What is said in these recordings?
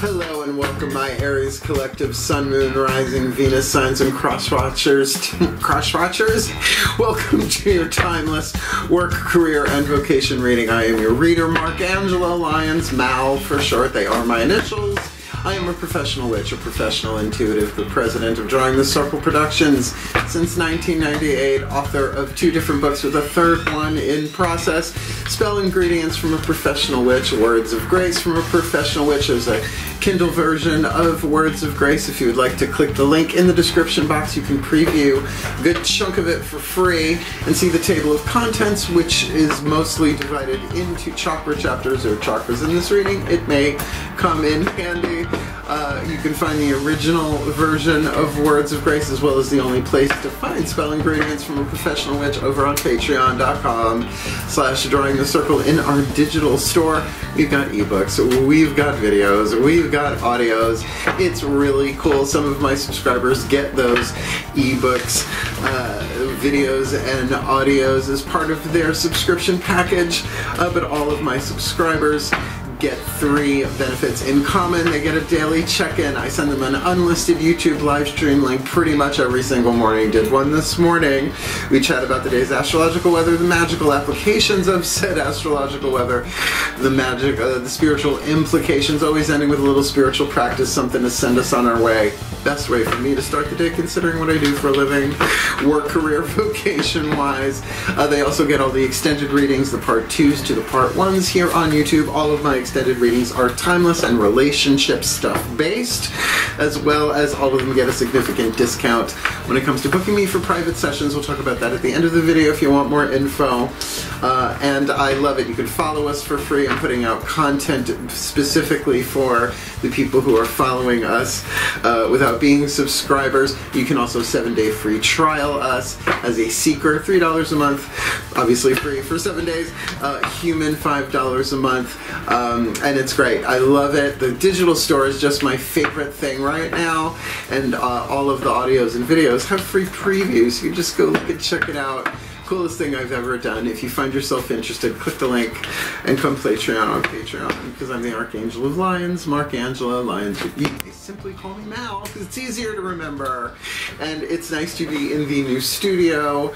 Hello and welcome, my Aries collective Sun, Moon, Rising, Venus signs, and cross-watchers. Welcome to your timeless work, career, and vocation reading. I am your reader, Mark-Angela Lyons, Mal for short. They are my initials. I am a professional witch, a professional intuitive, the president of Drawing the Circle Productions since 1998, author of 2 different books with a 3rd one in process, Spell Ingredients from a Professional Witch, Words of Grace from a Professional Witch. There's a Kindle version of Words of Grace. If you would like to click the link in the description box, you can preview a good chunk of it for free and see the table of contents, which is mostly divided into chakra chapters or chakras. In this reading, it may come in handy. You can find the original version of Words of Grace, as well as the only place to find Spell Ingredients from a Professional Witch, over on patreon.com/Drawing the Circle in our digital store. We've got ebooks, we've got videos, we've got audios. It's really cool. Some of my subscribers get those ebooks, videos, and audios as part of their subscription package, but all of my subscribers get 3 benefits in common. They get a daily check-in. I send them an unlisted YouTube live stream link pretty much every single morning. Did one this morning. We chat about the day's astrological weather, the magical applications of said astrological weather, the magic, the spiritual implications, always ending with a little spiritual practice, something to send us on our way. Best way for me to start the day, considering what I do for a living, work, career, vocation-wise. They also get all the extended readings, the part 2s to the part 1s here on YouTube. All of my extended readings are timeless and relationship stuff based, as well as all of them get a significant discount when it comes to booking me for private sessions. We'll talk about that at the end of the video if you want more info. And I love it. You can follow us for free. I'm putting out content specifically for the people who are following us without being subscribers. You can also 7-day free trial us as a seeker, $3 a month, obviously free for 7 days, human $5 a month. And it's great. I love it. The digital store is just my favorite thing right now, and all of the audios and videos have free previews. You can just go look and check it out. Coolest thing I've ever done. If you find yourself interested, click the link and come Patreon on Patreon, because I'm the Archangel of Lions, Mark-Angela Lyons. You simply call me Mal, because it's easier to remember. And it's nice to be in the new studio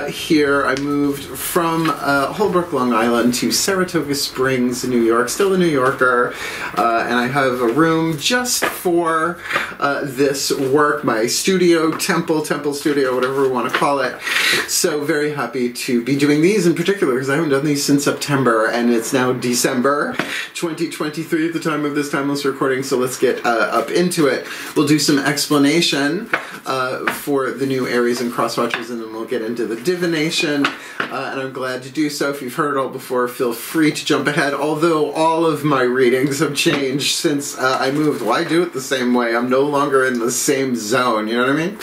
here. I moved from Holbrook, Long Island to Saratoga Springs, New York, still a New Yorker, and I have a room just for this work, my studio, temple studio, whatever we want to call it. So very happy to be doing these in particular, because I haven't done these since September, and it's now December 2023 at the time of this timeless recording, so let's get up into it. We'll do some explanation for the new Aries and cross-watchers, and then we'll get into the divination, and I'm glad to do so. If you've heard it all before, feel free to jump ahead, although all of my readings have changed since I moved. Why do it the same way? I'm no longer in the same zone, you know what I mean?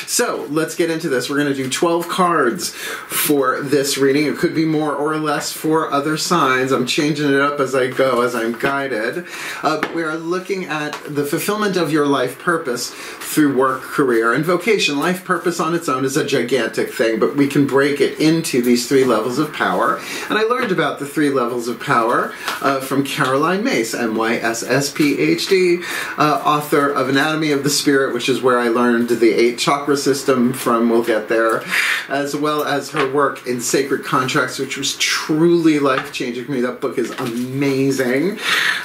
So let's get into this. We're going to do 12 cards for this reading. It could be more or less for other signs. I'm changing it up as I go, as I'm guided. But we are looking at the fulfillment of your life purpose through work, career, and vocation. Life purpose on its own is a gigantic thing, but we can break it into these 3 levels of power. And I learned about the 3 levels of power from Caroline Myss, M-Y-S-S, Ph.D., author of Anatomy of the Spirit, which is where I learned the 8 chakra system from. We'll get there, as well as her work in Sacred Contracts, which was truly life-changing for me. That book is amazing.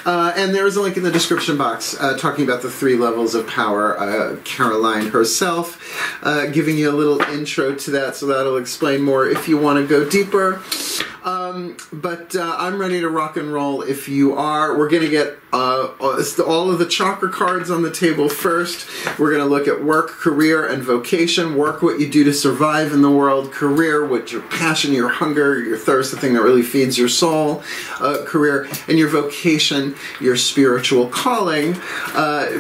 And there's a link in the description box talking about the 3 levels of power. Caroline herself giving you a little intro to that, so that'll explain more if you want to go deeper. But I'm ready to rock and roll if you are. We're going to get all of the chakra cards on the table first. We're going to look at work, career, and vocation. Work, what you do to survive in the world. Career, what your passion, your hunger, your thirst, the thing that really feeds your soul. Career, and your vocation, your spiritual calling,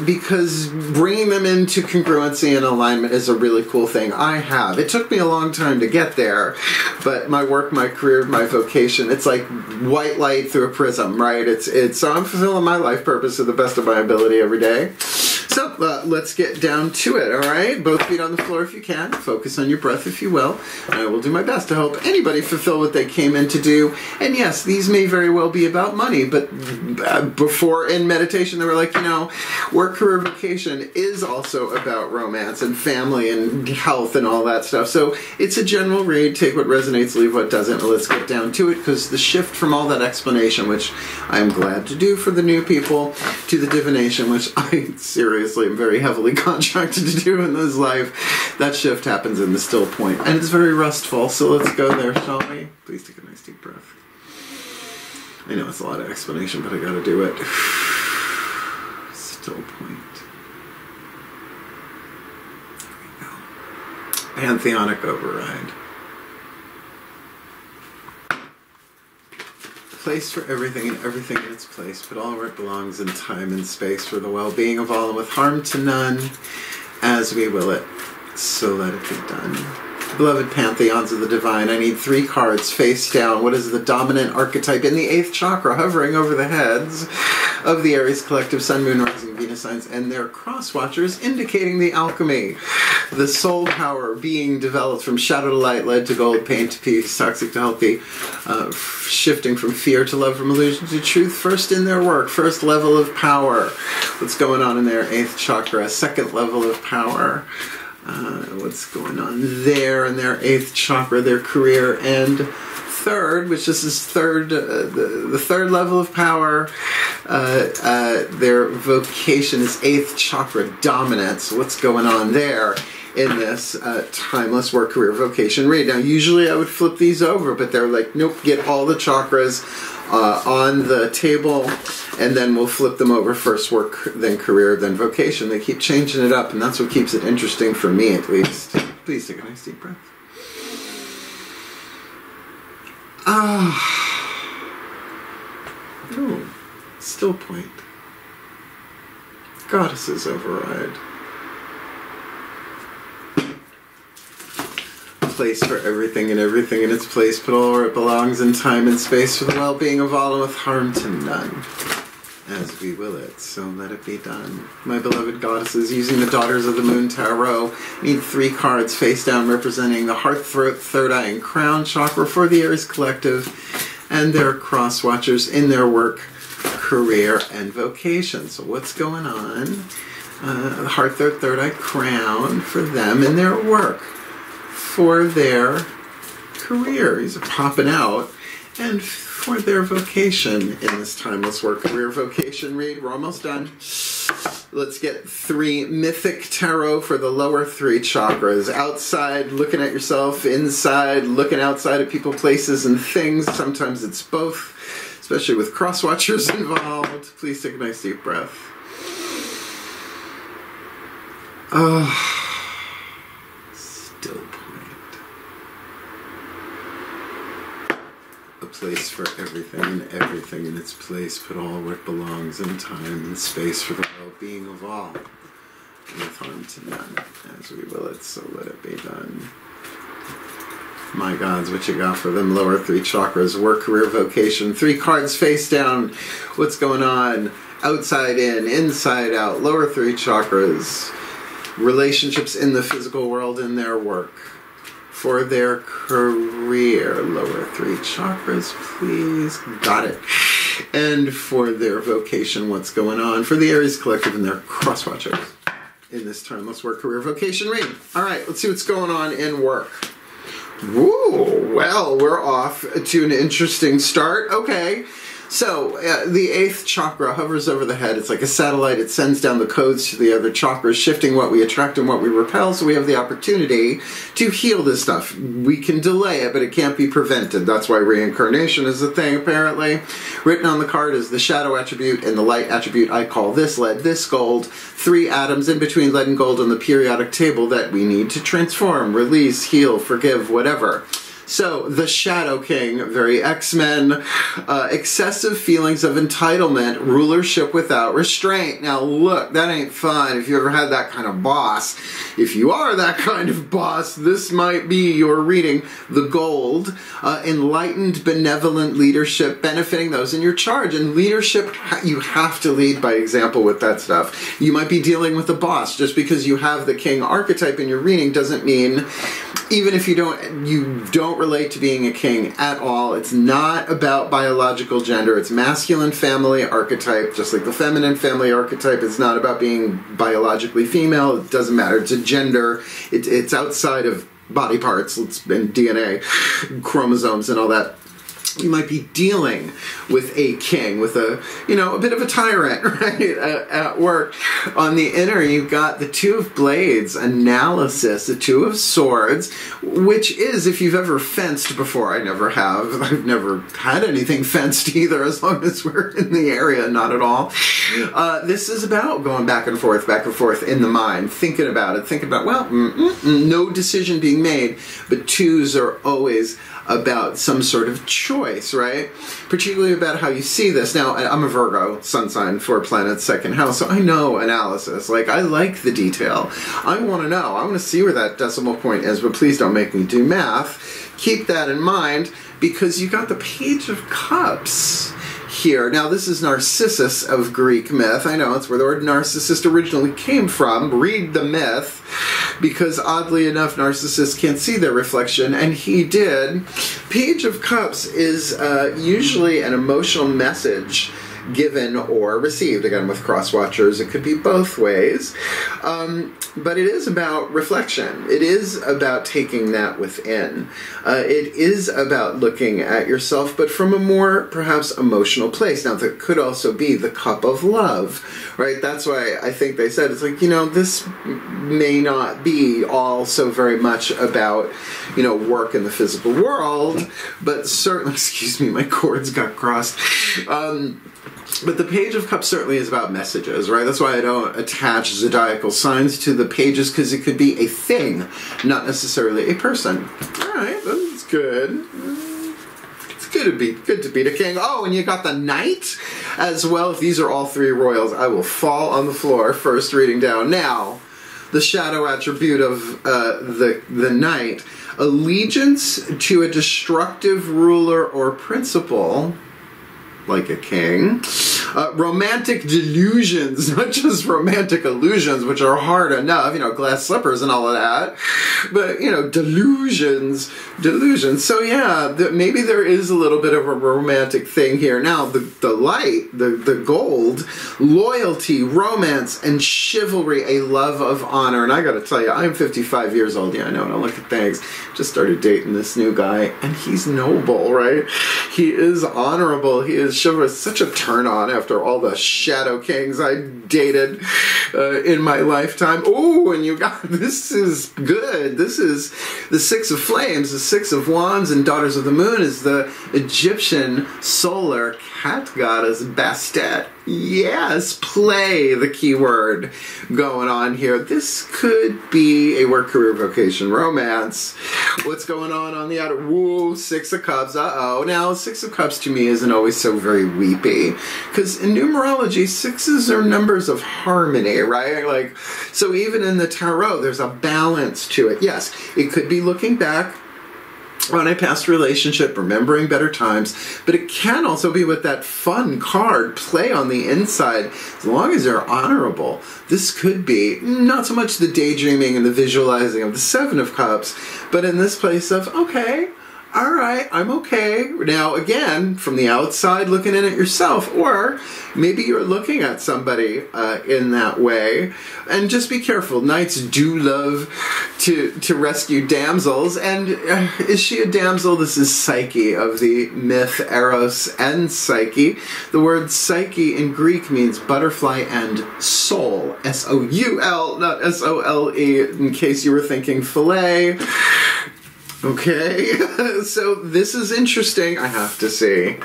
because bringing them into congruency and alignment is a really cool thing. It took me a long time to get there, but my work, my career, my vocation, it's like white light through a prism, right? So I'm fulfilling my life purpose to the best of my ability every day. So So, let's get down to it, all right? Both feet on the floor if you can. Focus on your breath if you will. And I will do my best to help anybody fulfill what they came in to do. And yes, these may very well be about money, but before in meditation they were like, you know, work, career, vocation is also about romance and family and health and all that stuff. So it's a general read. Take what resonates, leave what doesn't. Let's get down to it, because the shift from all that explanation, which I'm glad to do for the new people, to the divination, which I seriously am very heavily contracted to do in this life, that shift happens in the still point. And it's very restful, so let's go there, shall we? Please take a nice deep breath. I know it's a lot of explanation, but I gotta do it. Still point. There we go. Pantheonic override. Place for everything and everything in its place, but all where it belongs in time and space for the well-being of all and with harm to none, as we will it. So let it be done. Beloved pantheons of the divine, I need 3 cards face down. What is the dominant archetype in the 8th chakra, hovering over the heads of the Aries collective, Sun, Moon, Rising, Venus signs, and their cross-watchers, indicating the alchemy. The soul power being developed from shadow to light, lead to gold, pain to peace, toxic to healthy, shifting from fear to love, from illusion to truth, first in their work, first level of power. What's going on in their 8th chakra? Second level of power. What's going on there in their 8th chakra, their career, and third, which this is third, the third level of power, their vocation is 8th chakra dominance. What's going on there in this timeless work, career, vocation read? Now, usually I would flip these over, but they're like, nope, get all the chakras on the table, and then we'll flip them over, first work, then career, then vocation. They keep changing it up, and that's what keeps it interesting for me, at least. Please take a nice deep breath. Oh, still point. Goddesses override. Place for everything and everything in its place, put all where it belongs in time and space for the well-being of all and with harm to none, as we will it, so let it be done. My beloved goddesses, using the Daughters of the Moon Tarot, need 3 cards face down representing the heart, throat, third eye, and crown chakra for the Aries collective and their cross-watchers in their work, career, and vocation. So what's going on? The heart, third eye, crown for them in their work, for their career. These are popping out. And for their vocation in this timeless work, career, vocation read. We're almost done. Let's get 3 mythic tarot for the lower 3 chakras. Outside, looking at yourself. Inside, looking outside at people, places, and things. Sometimes it's both, especially with cross-watchers involved. Please take a nice deep breath. Still point. A place for everything and everything in its place, put all where it belongs in time and space for the well-being of all, with harm to none, as we will it, so let it be done. My gods, what you got for them lower 3 chakras? Work, career, vocation. 3 cards face down. What's going on? Outside in, inside out. Lower 3 chakras. Relationships in the physical world in their work. For their career, lower 3 chakras, please. Got it. And for their vocation, what's going on? For the Aries collective and their cross-watchers in this timeless work, career, vocation read. All right, let's see what's going on in work. Woo! Well, we're off to an interesting start. Okay. So, the 8th chakra hovers over the head. It's like a satellite. It sends down the codes to the other chakras, shifting what we attract and what we repel, so we have the opportunity to heal this stuff. We can delay it, but it can't be prevented. That's why reincarnation is a thing, apparently. Written on the card is the shadow attribute and the light attribute. I call this lead, this gold. 3 atoms in between lead and gold on the periodic table that we need to transform, release, heal, forgive, whatever. So, the Shadow King, very X-Men, excessive feelings of entitlement, rulership without restraint. Now, look, that ain't fun if you ever had that kind of boss. If you are that kind of boss, this might be your reading. The Gold, enlightened, benevolent leadership, benefiting those in your charge. And leadership, you have to lead by example with that stuff. You might be dealing with a boss. Just because you have the king archetype in your reading doesn't mean, even if you don't relate to being a king at all. It's not about biological gender. It's masculine family archetype, just like the feminine family archetype. It's not about being biologically female. It doesn't matter. It's a gender. It's outside of body parts and DNA, chromosomes and all that. You might be dealing with a king, with a bit of a tyrant, right, at work. On the inner, you've got the Two of Blades, analysis, the Two of Swords, which is, if you've ever fenced before, I never have. I've never had anything fenced either, as long as we're in the area, not at all. This is about going back and forth in the mind, thinking about it, well, no decision being made, but twos are always about some sort of choice, right? Particularly about how you see this. Now, I'm a Virgo, sun sign, 4 planets, 2nd house, so I know analysis. Like, I like the detail. I want to know. I want to see where that decimal point is, but please don't make me do math. Keep that in mind, because you got the Page of Cups here. Now, this is Narcissus of Greek myth. I know, it's where the word narcissist originally came from. Read the myth, because oddly enough, Narcissus can't see their reflection, and he did. Page of Cups is usually an emotional message given or received. Again, with cross-watchers, it could be both ways. But it is about reflection. It is about taking that within. It is about looking at yourself, but from a more, perhaps, emotional place. Now, that could also be the cup of love, right? That's why I think they said, it's like, this may not be all so very much about, work in the physical world, but certainly, excuse me, my cords got crossed. But the Page of Cups certainly is about messages, right? That's why I don't attach zodiacal signs to the pages, because it could be a thing, not necessarily a person. All right, that's good. It's good to be the king. Oh, and you got the Knight as well. If these are all 3 royals, I will fall on the floor first reading down. Now, the shadow attribute of the Knight, allegiance to a destructive ruler or principle, like a king. Romantic delusions, not just romantic illusions, which are hard enough, glass slippers and all of that, but, delusions. So yeah, maybe there is a little bit of a romantic thing here. Now, the light, the gold, loyalty, romance, and chivalry, a love of honor. And I gotta tell you, I'm 55 years old. Yeah, I know, and I look at things. Just started dating this new guy, and he's noble, right? He is honorable. He is chivalrous. Such a turn on after all the shadow kings I dated in my lifetime. Oh, and you got, this is good. This is the 6 of Flames, the 6 of Wands, and Daughters of the Moon is the Egyptian solar cat goddess Bastet. Yes, play, the key word going on here. This could be a work-career-vocation romance. What's going on the outer? Woo, 6 of Cups, uh-oh. Now, 6 of Cups to me isn't always so very weepy, because in numerology, 6s are numbers of harmony, right? Like, so even in the tarot, there's a balance to it. Yes, it could be looking back on a past relationship, remembering better times, but it can also be with that fun card, play on the inside, as long as they're honorable. This could be not so much the daydreaming and the visualizing of the 7 of Cups, but in this place of, okay, all right, I'm okay. Now, again, from the outside, looking in at yourself, or maybe you're looking at somebody in that way. And just be careful. Knights do love to rescue damsels. And is she a damsel? This is Psyche of the myth Eros and Psyche. The word Psyche in Greek means butterfly and soul. S-O-U-L, not S-O-L-E, in case you were thinking filet. Okay, so this is interesting, I have to say.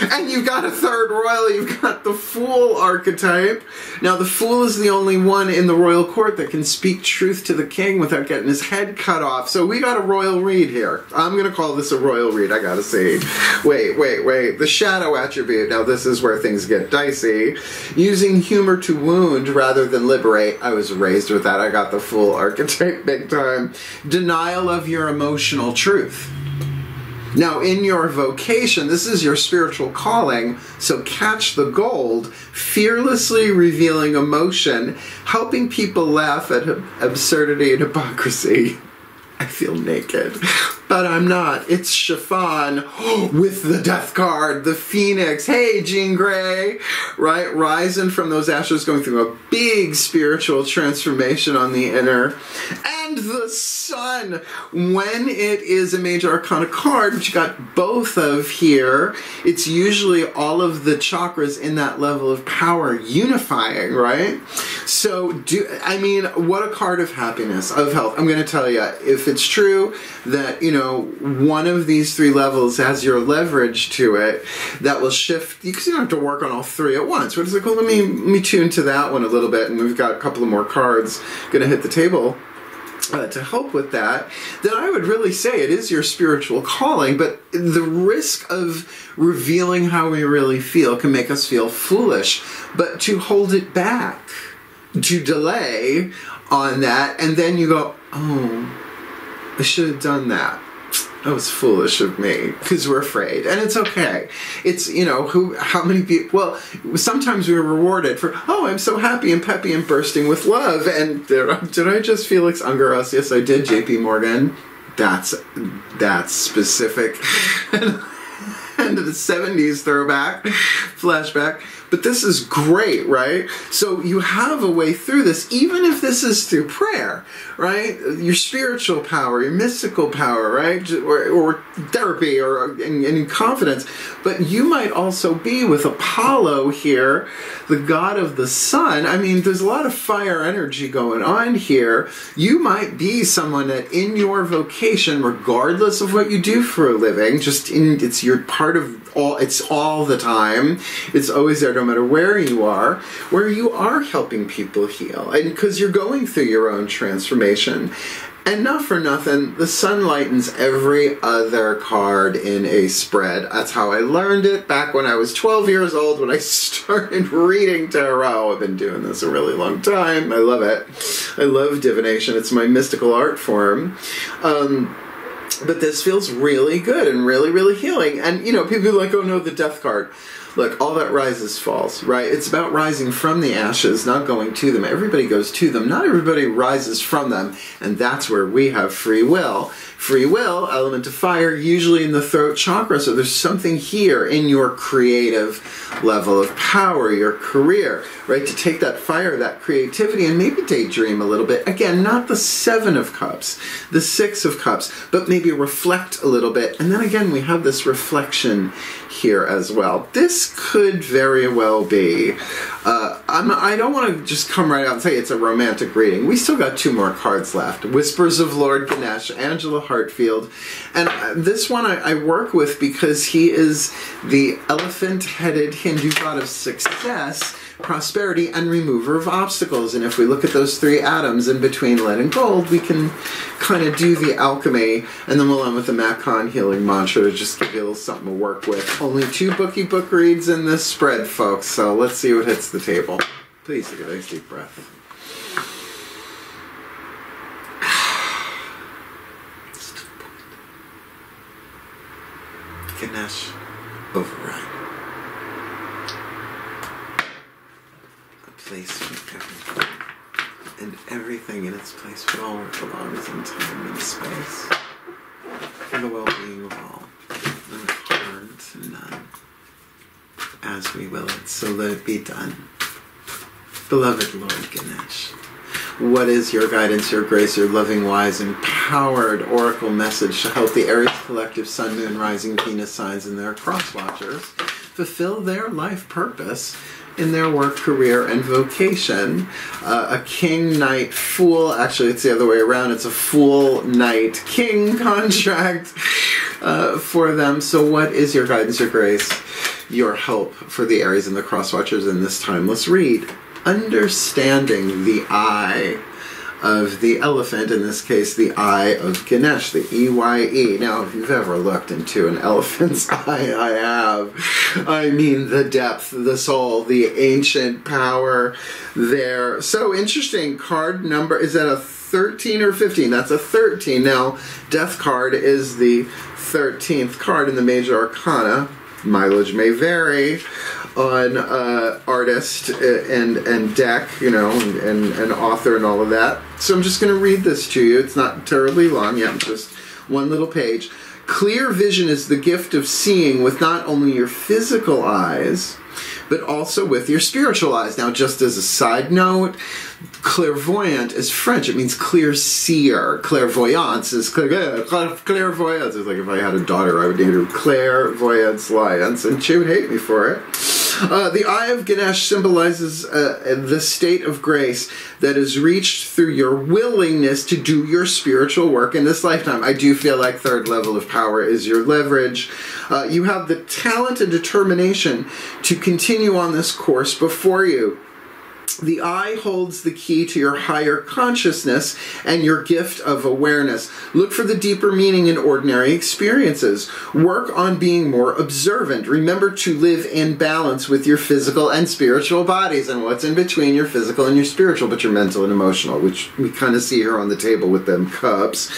And you've got a third royal, you've got the Fool archetype. Now the Fool is the only one in the royal court that can speak truth to the king without getting his head cut off. So we got a royal read here. I'm going to call this a royal read, I gotta see. Wait. The shadow attribute. Now this is where things get dicey. Using humor to wound rather than liberate. I was raised with that. I got the Fool archetype big time. Denial of your emotional truth. Now, in your vocation, this is your spiritual calling, so catch the gold, fearlessly revealing emotion, helping people laugh at absurdity and hypocrisy. I feel naked, but I'm not. It's chiffon with the death card, the phoenix. Hey, Jean Grey, right? Rising from those ashes, going through a big spiritual transformation on the inner. And the sun, when it is a major arcana card, which you got both of here, it's usually all of the chakras in that level of power unifying, right? So, what a card of happiness, of health. I'm going to tell you, if it's true that, one of these three levels has your leverage to it, that will shift, because you don't have to work on all three at once. What is it called? Let me tune to that one a little bit, and we've got a couple of more cards going to hit the table. To help with that, then I would really say it is your spiritual calling, but the risk of revealing how we really feel can make us feel foolish. But to hold it back, to delay on that, and then you go, oh, I should have done that. That was foolish of me, because we're afraid. And it's okay. It's, how many people, well, sometimes we're rewarded for, oh, I'm so happy and peppy and bursting with love. And did I just Felix Ungeras? Yes, I did, JP Morgan. That's specific. And the 70s throwback, flashback. But this is great, right? So you have a way through this, even if this is through prayer, right? Your spiritual power, your mystical power, right? Or therapy, or in confidence. But you might also be with Apollo here, the god of the sun. I mean, there's a lot of fire energy going on here. You might be someone that in your vocation, regardless of what you do for a living, it's your part of all, it's all the time. It's always there, no matter where you are helping people heal. And because you're going through your own transformation. And not for nothing, the sun lightens every other card in a spread. That's how I learned it back when I was 12 years old, when I started reading tarot. I've been doing this a really long time. I love it. I love divination. It's my mystical art form. But this feels really good and really, really healing. And, people are like, oh no, the death card. Look, all that rises falls, right? It's about rising from the ashes, not going to them. Everybody goes to them. Not everybody rises from them. And that's where we have free will. Free will, element of fire, usually in the throat chakra. So there's something here in your creative level of power, your career, right? To take that fire, that creativity, and maybe daydream a little bit. Again, not the 7 of Cups, the 6 of Cups, but maybe reflect a little bit. And then again, we have this reflection here as well. This could very well be, I don't want to just come right out and say it's a romantic reading. We still got 2 more cards left. Whispers of Lord Ganesha, Angela Hartfield. And this one I work with because he is the elephant-headed Hindu god of success, prosperity, and remover of obstacles. And if we look at those 3 atoms in between lead and gold, we can kind of do the alchemy, and then we'll end with the Macan healing mantra to just give you a little something to work with. Only 2 book reads in this spread, folks, so let's see what hits the table. Please take a nice deep breath. Ganesh override. A place for everything. And everything in its place for all it belongs in time and space. For the well-being of all. And harm to none. As we will it, so let it be done. Beloved Lord Ganesh, what is your guidance, your grace, your loving, wise, empowered oracle message to help the Aries collective Sun, Moon, Rising, Venus signs and their cross-watchers fulfill their life purpose in their work, career, and vocation? A king, knight, fool. Actually, it's the other way around. It's a fool, knight, king contract for them. So what is your guidance, your grace, your help for the Aries and the Crosswatchers in this timeless read. Understanding the eye of the elephant, in this case the eye of Ganesh, the EYE. Now, if you've ever looked into an elephant's eye, I have. I mean, the depth, the soul, the ancient power there. So interesting. Card number, is that a 13 or 15? That's a 13. Now, Death card is the 13th card in the major arcana. Mileage may vary on artist and deck, you know, and author and all of that. So I'm just going to read this to you. It's not terribly long. Yeah, just one little page. Clear vision is the gift of seeing with not only your physical eyes, but also with your spiritual eyes. Now, just as a side note, clairvoyant is French. It means clear seer. Clairvoyance is clairvoyance. It's like if I had a daughter, I would name her clairvoyance, and she would hate me for it. The eye of Ganesh symbolizes the state of grace that is reached through your willingness to do your spiritual work in this lifetime. I do feel like third level of power is your leverage. You have the talent and determination to continue on this course before you. The eye holds the key to your higher consciousness and your gift of awareness. Look for the deeper meaning in ordinary experiences. Work on being more observant. Remember to live in balance with your physical and spiritual bodies, and what's in between your physical and your spiritual, but your mental and emotional, which we kind of see here on the table with them cups.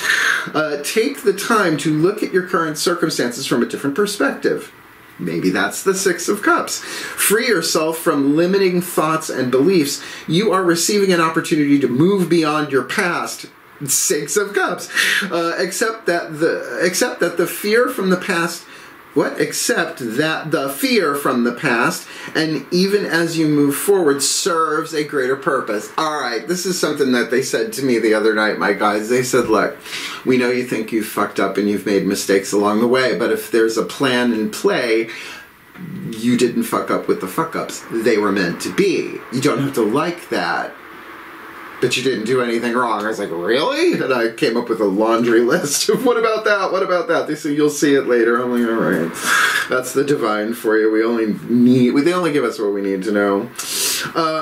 Take the time to look at your current circumstances from a different perspective. Maybe that's the Six of Cups. Free yourself from limiting thoughts and beliefs. You are receiving an opportunity to move beyond your past. Six of Cups. Except that the fear from the past. Except that the fear from the past, and even as you move forward, serves a greater purpose. Alright, this is something that they said to me the other night, my guys. They said, look, we know you think you've fucked up and you've made mistakes along the way, but if there's a plan in play, you didn't fuck up with the fuck-ups. They were meant to be. You don't have to like that, but you didn't do anything wrong. I was like, really? And I came up with a laundry list of what about that? What about that? They said, you'll see it later. I'm like, all right. That's the divine for you. They only give us what we need to know.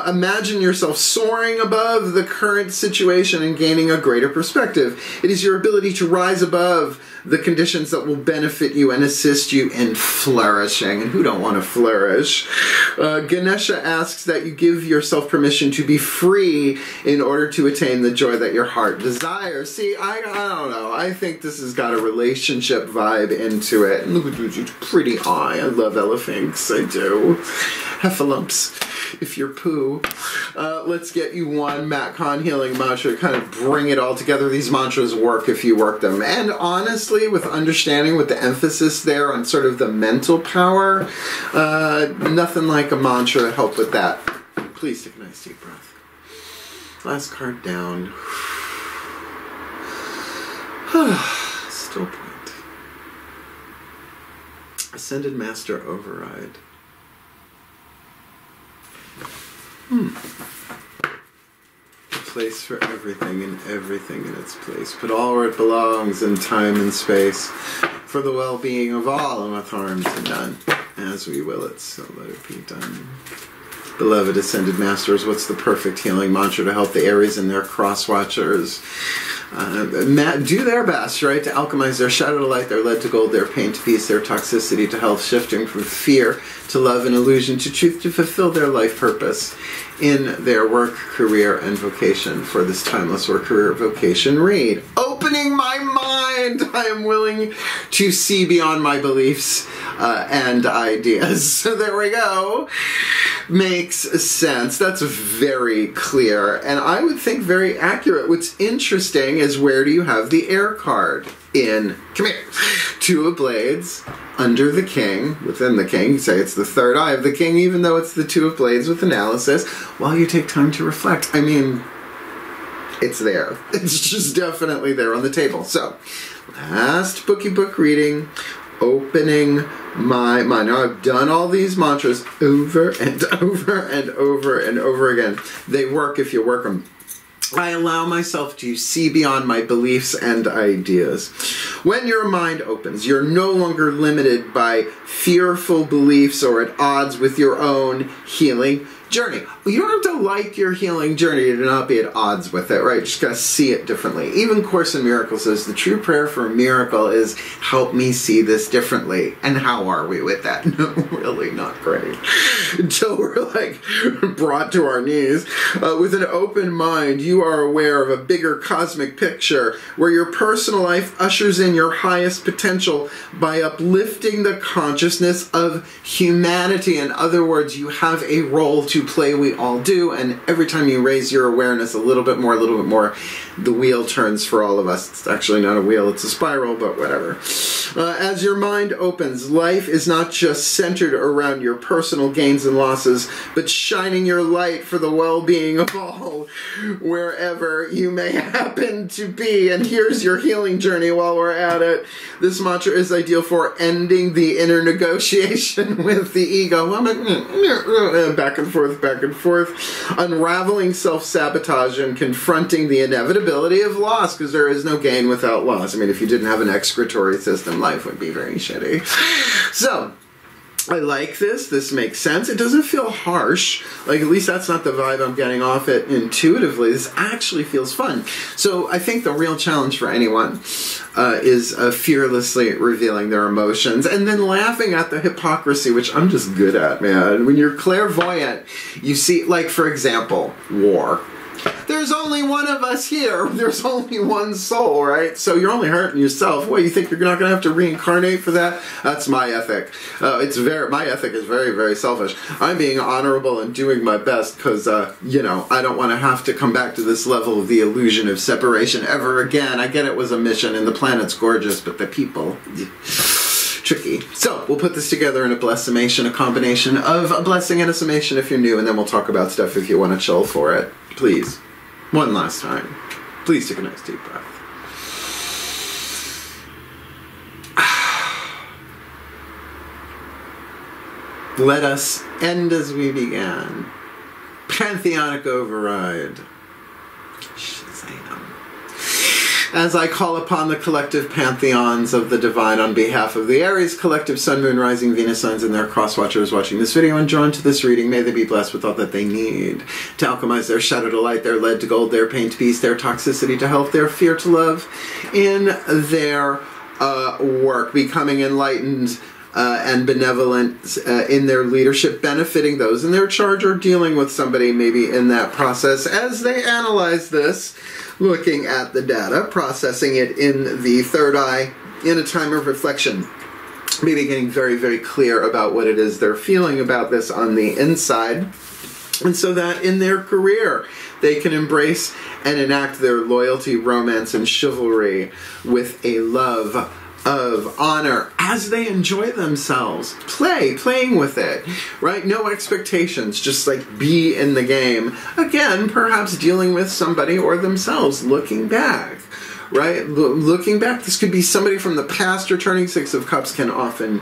Imagine yourself soaring above the current situation and gaining a greater perspective. It is your ability to rise above the conditions that will benefit you and assist you in flourishing. And who don't want to flourish? Ganesha asks that you give yourself permission to be free in order to attain the joy that your heart desires. See, I don't know. I think this has got a relationship vibe into it. And look at your pretty eye. I love elephants. I do. Heffalumps. If you're poo. Let's get you one Matt Kahn healing mantra to kind of bring it all together. These mantras work if you work them. And honestly, with understanding, with the emphasis there on sort of the mental power, nothing like a mantra to help with that. Please take a nice deep breath. Last card down. Still point. Ascended Master Override. A place for everything and everything in its place. Put all where it belongs in time and space. For the well-being of all and with harm to none. As we will it, so let it be done. Beloved Ascended Masters, what's the perfect healing mantra to help the Aries and their cross-watchers do their best, right, to alchemize their shadow to light, their lead to gold, their pain to peace, their toxicity to health, shifting from fear to love and illusion to truth, to fulfill their life purpose in their work, career, and vocation for this timeless work, career, vocation read. Opening my mind! I am willing to see beyond my beliefs and ideas. So there we go. Makes sense. That's very clear, and I would think very accurate. What's interesting is, where do you have the air card? Come here. Two of Blades under the King, within the King. You say it's the third eye of the King, even though it's the Two of Blades with analysis, while you take time to reflect. I mean, it's there. It's just definitely there on the table. So, last bookie book reading, opening my mind. Now, I've done all these mantras over and over and over and over again. They work if you work them. I allow myself to see beyond my beliefs and ideas. When your mind opens, you're no longer limited by fearful beliefs or at odds with your own healing journey. You don't have to like your healing journey to not be at odds with it, right? Just gotta see it differently. Even Course in Miracles says the true prayer for a miracle is, help me see this differently. And how are we with that? No, really not great. Until we're like brought to our knees. With an open mind, you are aware of a bigger cosmic picture where your personal life ushers in your highest potential by uplifting the consciousness of humanity. In other words, you have a role to play. We all do, and every time you raise your awareness a little bit more, the wheel turns for all of us. It's actually not a wheel, it's a spiral, but whatever. As your mind opens, life is not just centered around your personal gains and losses, but shining your light for the well-being of all, wherever you may happen to be. And here's your healing journey while we're at it. This mantra is ideal for ending the inner negotiation with the ego. Back and forth, unraveling self-sabotage and confronting the inevitability of loss, because there is no gain without loss. I mean, if you didn't have an excretory system, life would be very shitty. So, I like this. This makes sense. It doesn't feel harsh. Like, at least that's not the vibe I'm getting off it intuitively. This actually feels fun. So I think the real challenge for anyone is fearlessly revealing their emotions and then laughing at the hypocrisy, which I'm just good at, man. When you're clairvoyant, you see, like, for example, war. There's only one of us here. There's only one soul, right? So you're only hurting yourself. What, you think you're not going to have to reincarnate for that? That's my ethic. My ethic is very, very selfish. I'm being honorable and doing my best because, you know, I don't want to have to come back to this level of the illusion of separation ever again. I get it was a mission and the planet's gorgeous, but the people... tricky. So we'll put this together in a blessimation, a combination of a blessing and a summation if you're new, and then we'll talk about stuff if you want to chill for it. Please, one last time, please take a nice deep breath. Let us end as we began. Pantheonic override. Shazam. As I call upon the collective pantheons of the divine on behalf of the Aries collective Sun, Moon, Rising, Venus signs and their cross-watchers watching this video and drawn to this reading, may they be blessed with all that they need to alchemize their shadow to light, their lead to gold, their pain to peace, their toxicity to health, their fear to love in their work, becoming enlightened and benevolent in their leadership, benefiting those in their charge or dealing with somebody maybe in that process as they analyze this, looking at the data, processing it in the third eye, in a time of reflection, maybe getting very, very clear about what it is they're feeling about this on the inside, and so that in their career they can embrace and enact their loyalty, romance, and chivalry with a love of honor as they enjoy themselves. Playing with it, right? No expectations, just like be in the game. Again, perhaps dealing with somebody or themselves, looking back, right? Looking back, this could be somebody from the past. Returning Six of Cups can often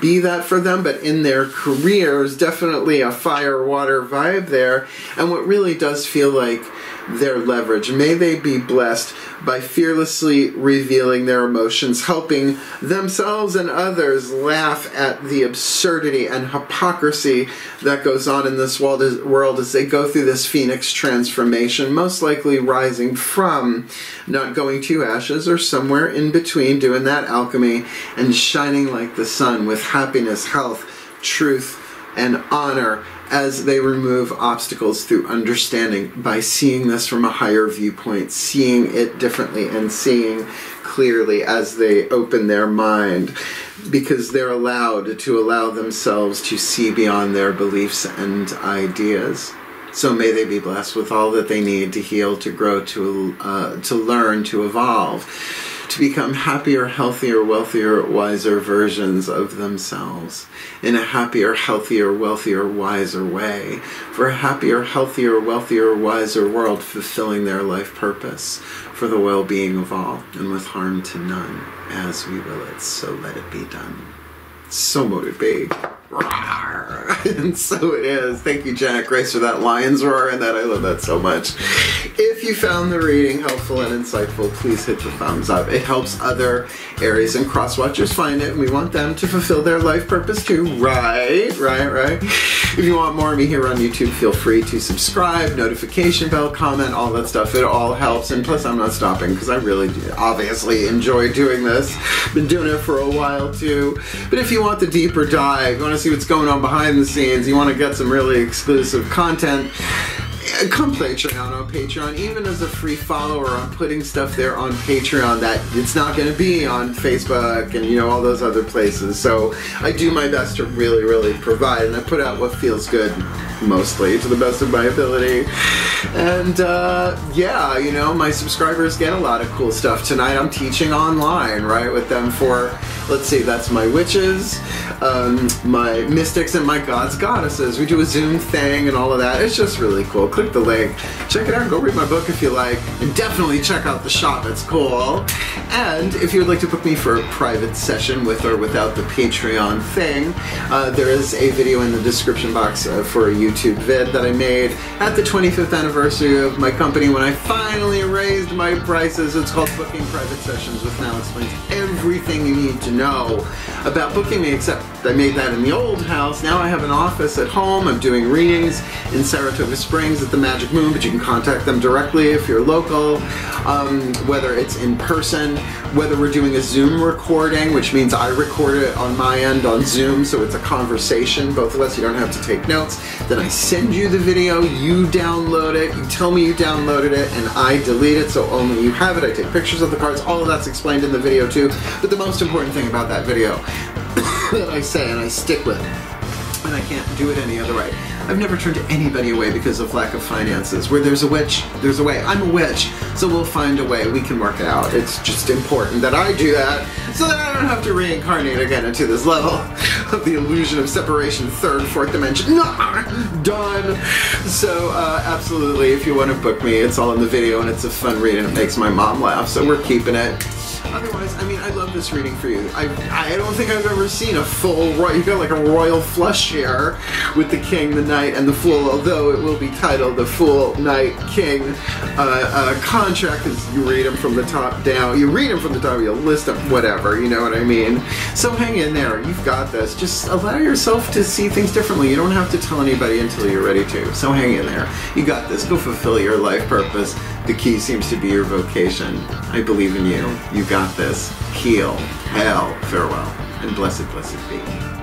be that for them, but in their careers, definitely a fire-water vibe there, and what really does feel like their leverage. May they be blessed by fearlessly revealing their emotions, helping themselves and others laugh at the absurdity and hypocrisy that goes on in this world as they go through this phoenix transformation, most likely rising from, not going to ashes, or somewhere in between, doing that alchemy and shining like the sun with happiness, health, truth, and honor as they remove obstacles through understanding, by seeing this from a higher viewpoint, seeing it differently and seeing clearly as they open their mind, because they're allowed to allow themselves to see beyond their beliefs and ideas. So may they be blessed with all that they need to heal, to grow, to learn, to evolve, to become happier, healthier, wealthier, wiser versions of themselves in a happier, healthier, wealthier, wiser way, for a happier, healthier, wealthier, wiser world, fulfilling their life purpose for the well-being of all and with harm to none, as we will it. So let it be done. So mote it be. Rawr. roar. And so it is. Thank you, Janet Grace, for that lion's roar, and I love that so much. If you found the reading helpful and insightful, please hit the thumbs up. It helps other Aries and cross-watchers find it, and we want them to fulfill their life purpose too. Right. If you want more of me here on YouTube, feel free to subscribe, notification bell, comment, all that stuff. It all helps, and plus I'm not stopping because I really do obviously enjoy doing this. Been doing it for a while too. But if you want the deeper dive, you want to see what's going on behind the scenes, you want to get some really exclusive content, come Patreon on Patreon. Even as a free follower, I'm putting stuff there on Patreon that it's not going to be on Facebook and, you know, all those other places. So I do my best to really provide, and I put out what feels good, mostly to the best of my ability. And yeah, you know, my subscribers get a lot of cool stuff. Tonight I'm teaching online, right, with them for, let's see, that's my witches, my mystics, and my gods, goddesses. We do a Zoom thing and all of that. It's just really cool. Click the link, check it out, go read my book if you like, and definitely check out the shop, it's cool. And if you would like to book me for a private session with or without the Patreon thing, there is a video in the description box for a YouTube vid that I made at the 25th anniversary of my company when I finally raised my prices. It's called Booking Private Sessions, which now explains everything you need to know about booking me, except I made that in the old house. Now I have an office at home. I'm doing readings in Saratoga Springs at the Magic Moon, but you can contact them directly if you're local, whether it's in person, whether we're doing a Zoom recording, which means I record it on my end on Zoom, so it's a conversation, both of us, you don't have to take notes. Then I send you the video, you download it, you tell me you downloaded it, and I delete it so only you have it. I take pictures of the cards, all of that's explained in the video too, but the most important thing about that video that I say and I stick with, and I can't do it any other way, I've never turned anybody away because of lack of finances. Where there's a witch, there's a way. I'm a witch, so we'll find a way. We can work it out. It's just important that I do that so that I don't have to reincarnate again into this level of the illusion of separation, third, fourth dimension. Done. So absolutely, if you want to book me, it's all in the video, and it's a fun read, and it makes my mom laugh, so we're keeping it. Otherwise, I mean, I love this reading for you. I don't think I've ever seen a full, you got like a royal flush here with the king, the knight, and the fool, although it will be titled the Fool, Knight, King contract, because you read them from the top down. You read them from the top, you'll list them, whatever, you know what I mean? So hang in there, you've got this. Just allow yourself to see things differently. You don't have to tell anybody until you're ready to. So hang in there. You got this. Go fulfill your life purpose. The key seems to be your vocation. I believe in you. You got this. Heal. Hail. Farewell. And blessed, blessed be.